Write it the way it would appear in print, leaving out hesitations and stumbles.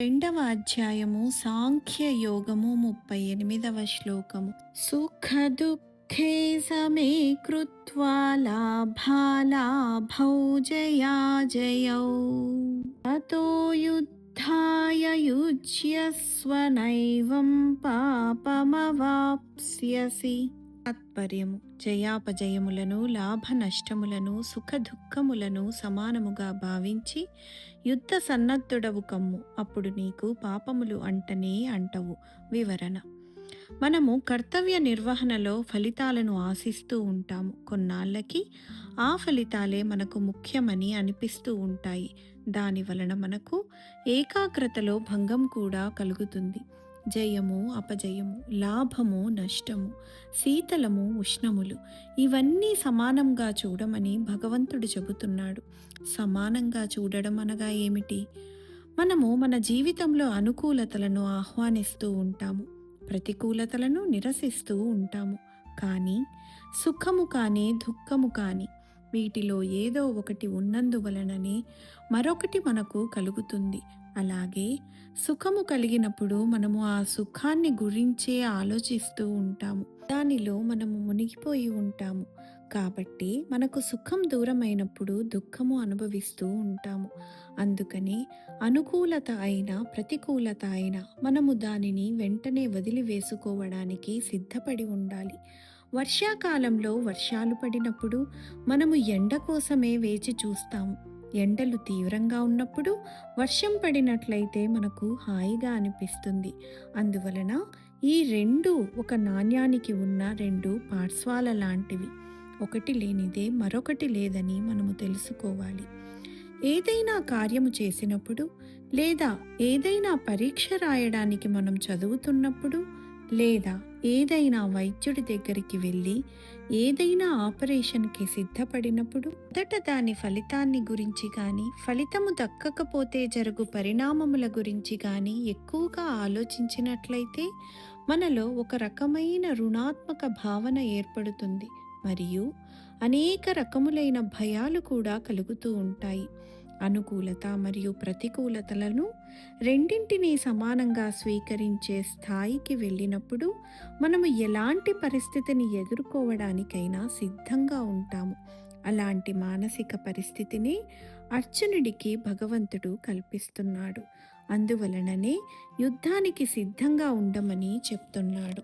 రెండవ అధ్యాయము సాంఖ్య యోగము 38వ శ్లోకము. సుఖ దుఃఖే సమే కృత్వా లాభాలాభౌ జయాజయౌ తతో యుద్ధాయ యుజ్యస్వ నైవం పాపమవాప్స్యసి. తాత్పర్యము: జయాపజయములను, లాభ నష్టములను, సుఖ దుఃఖములను సమానముగా భావించి యుద్ధ సన్నద్ధుడవు కమ్ము, అప్పుడు నీకు పాపములు అంటనే అంటవు. వివరణ: మనము కర్తవ్య నిర్వహణలో ఫలితాలను ఆశిస్తూ ఉంటాము. కొన్నాళ్ళకి ఆ ఫలితాలే మనకు ముఖ్యమని అనిపిస్తూ ఉంటాయి. దాని వలన మనకు ఏకాగ్రతలో భంగం కూడా కలుగుతుంది. జయము అపజయము, లాభము నష్టము, శీతలము ఉష్ణములు, ఇవన్నీ సమానంగా చూడమని భగవంతుడు చెబుతున్నాడు. సమానంగా చూడడం అనగా ఏమిటి? మనము మన జీవితంలో అనుకూలతలను ఆహ్వానిస్తూ ఉంటాము, ప్రతికూలతలను నిరసిస్తూ ఉంటాము. కానీ సుఖము కానీ దుఃఖము కానీ వీటిలో ఏదో ఒకటి ఉన్నందువలననే మరొకటి మనకు కలుగుతుంది. అలాగే సుఖము కలిగినప్పుడు మనము ఆ సుఖాన్ని గురించే ఆలోచిస్తూ ఉంటాము, దానిలో మనము మునిగిపోయి ఉంటాము. కాబట్టి మనకు సుఖం దూరమైనప్పుడు దుఃఖము అనుభవిస్తూ ఉంటాము. అందుకని అనుకూలత అయినా ప్రతికూలత అయినా మనము దానిని వెంటనే వదిలివేసుకోవడానికి సిద్ధపడి ఉండాలి. వర్షాకాలంలో వర్షాలు పడినప్పుడు మనము ఎండ కోసమే వేచి చూస్తాము. ఎండలు తీవ్రంగా ఉన్నప్పుడు వర్షం పడినట్లయితే మనకు హాయిగా అనిపిస్తుంది. అందువలన ఈ రెండు ఒక నాణ్యానికి ఉన్న రెండు పార్శ్వాల లాంటివి. ఒకటి లేనిదే మరొకటి లేదని మనము తెలుసుకోవాలి. ఏదైనా కార్యము చేసినప్పుడు, లేదా ఏదైనా పరీక్ష రాయడానికి మనం చదువుతున్నప్పుడు, లేదా ఏదైనా వైద్యుడి దగ్గరికి వెళ్ళి ఏదైనా ఆపరేషన్కి సిద్ధపడినప్పుడు మొదట దాని ఫలితాన్ని గురించి కానీ, ఫలితము దక్కకపోతే జరుగు పరిణామముల గురించి కానీ ఎక్కువగా ఆలోచించినట్లయితే మనలో ఒక రకమైన రుణాత్మక భావన ఏర్పడుతుంది. మరియు అనేక రకములైన భయాలు కూడా కలుగుతూ ఉంటాయి. అనుకూలత మరియు ప్రతికూలతలను రెండింటినీ సమానంగా స్వీకరించే స్థాయికి వెళ్ళినప్పుడు మనము ఎలాంటి పరిస్థితిని ఎదుర్కోవడానికైనా సిద్ధంగా ఉంటాము. అలాంటి మానసిక పరిస్థితిని అర్జునుడికి భగవంతుడు కల్పిస్తున్నాడు. అందువలననే యుద్ధానికి సిద్ధంగా ఉండమని చెప్తున్నాడు.